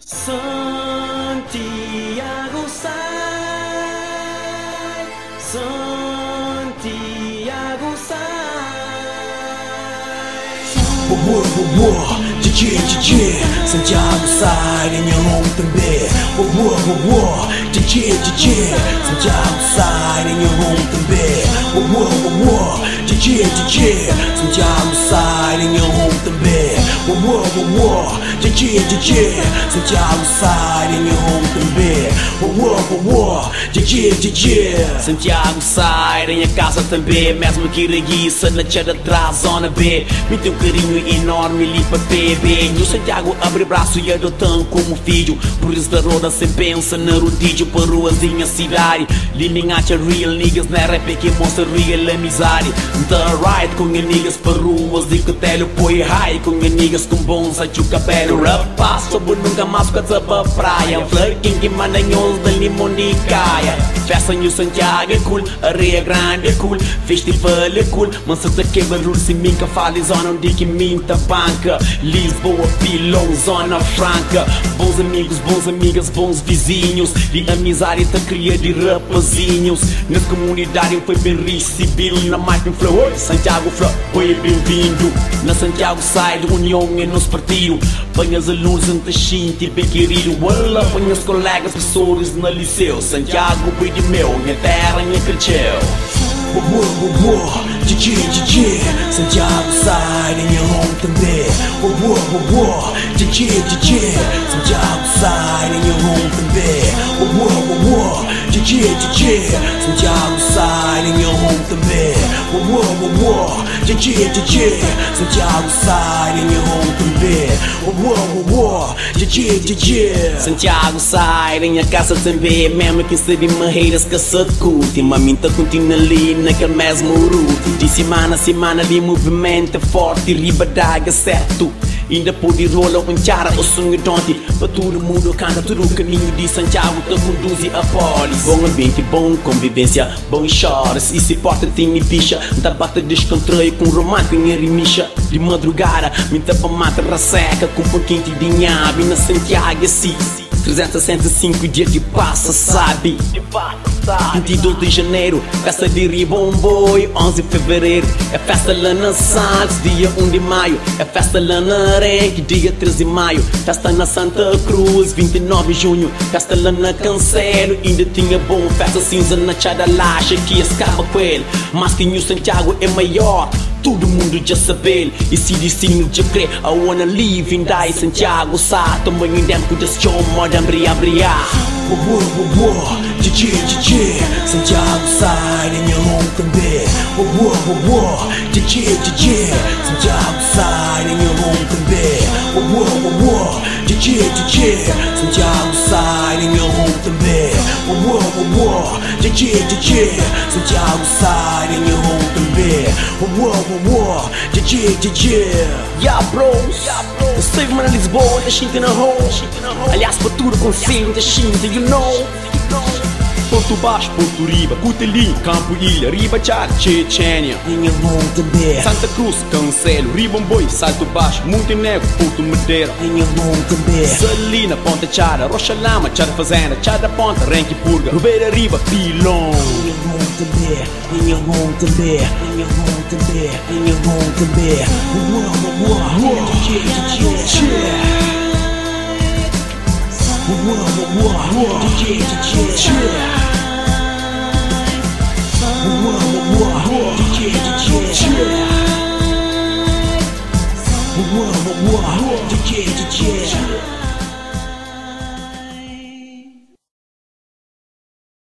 Santiago sai, Santiago sai. DJ, Santiago sai, minha mão também. DJ, Santiago sai, minha mão também. DJ, Santiago sai, minha mão também. DJ, Santiago sai, minha mão também. DJ, Santiago sai, minha casa também. Mesmo que reguiça na tchada atrás, zona B. Me tem um carinho enorme ali para bebê. E o Santiago abre braço e adotando como filho. Por isso da roda sem pensa na rodízio. Para ruazinha cidade Lining acha real niggas na rap que mostra real amizade. The right com niggas para ruas de cotelho. Põe high com niggas com bons a o cabelo. Rapaz, sobre nunca mais casa para praia. Flirting que mandanhos da limão de caia. Festa no Santiago é cool, areia grande é cool, festival é cool. Mas se te quebra rule se minca fala zona onde que minta banca. Lisboa, Pilão, zona franca. Bons amigos, bons amigas, bons vizinhos. De amizade te cria de rapazinhos. Na comunidade foi bem recebido. Na mais bem flow, oi, Santiago flow, foi bem-vindo. Na Santiago sai de união e nos partido. Panhas alunos em Tachinti, bem querido. Olá, panhas colegas, professores na liceu. Santiago foi de meu, minha terra, minha cresceu. DJ, Santiago sai, minha mão também. DJ, Santiago sai, minha mão também. DJ, Santiago sai, minha mão também. DJ, Santiago sai, minha mão também. DJ, Santiago sai, minha casa também. Mesmo que se de marreiras que se curte. Maminta continua ali naquele mesmo route. De semana a semana de movimento forte. Riba d'água certo. Ainda pode rolar um chara o sonho donde. Para todo mundo canta tudo o caminho de Santiago te conduz a polis. Bom ambiente, bom convivência, bom choras. E se porta tem bicha. Da bata descontrole com romântico em remixa. De madrugada, me tapa mata raseca. Com pouquinho de nhabe na Santiago assim. 365 dias de passa, sabe? 22 de janeiro, festa de Ribomboy. 11 de fevereiro, é festa lá na Santos. Dia 1 de maio, é festa lá na Arenque. Dia 13 de maio, festa na Santa Cruz. 29 de junho, festa lá na Cancelo. Ainda tinha bom festa cinza na Chada Lacha que escapa com ele. Mas que o Santiago é maior, todo mundo já sabe. E se destino de crer, I wanna live in die. Santiago sa, tamanho em tempo de show, modern bria. DJ, Santiago sai, minha mão também. DJ, Santiago sai, minha mão também. DJ, Santiago sai, minha mão também. DJ, Santiago sai, minha mão também. DJ, Yeah bros, save man Lisboa, da Chinta na rua. Aliás, para tudo conselho da Chinta, you know. Porto Baixo, Porto Riba, Cutelinho, Campo Ilha, Riba Chad, Chechênia, minha mão também. Santa Cruz, Cancelo, Ribomboy, Salto Baixo, Montenegro, Porto Madeira, minha mão também. Salina, Ponta Chara, Rocha Lama, Chada Fazenda, Chada Ponta, Renque Purga, Rubeira Riba, Pilão. Minha mão também, minha mão também, minha mão também, minha mão também. DJ,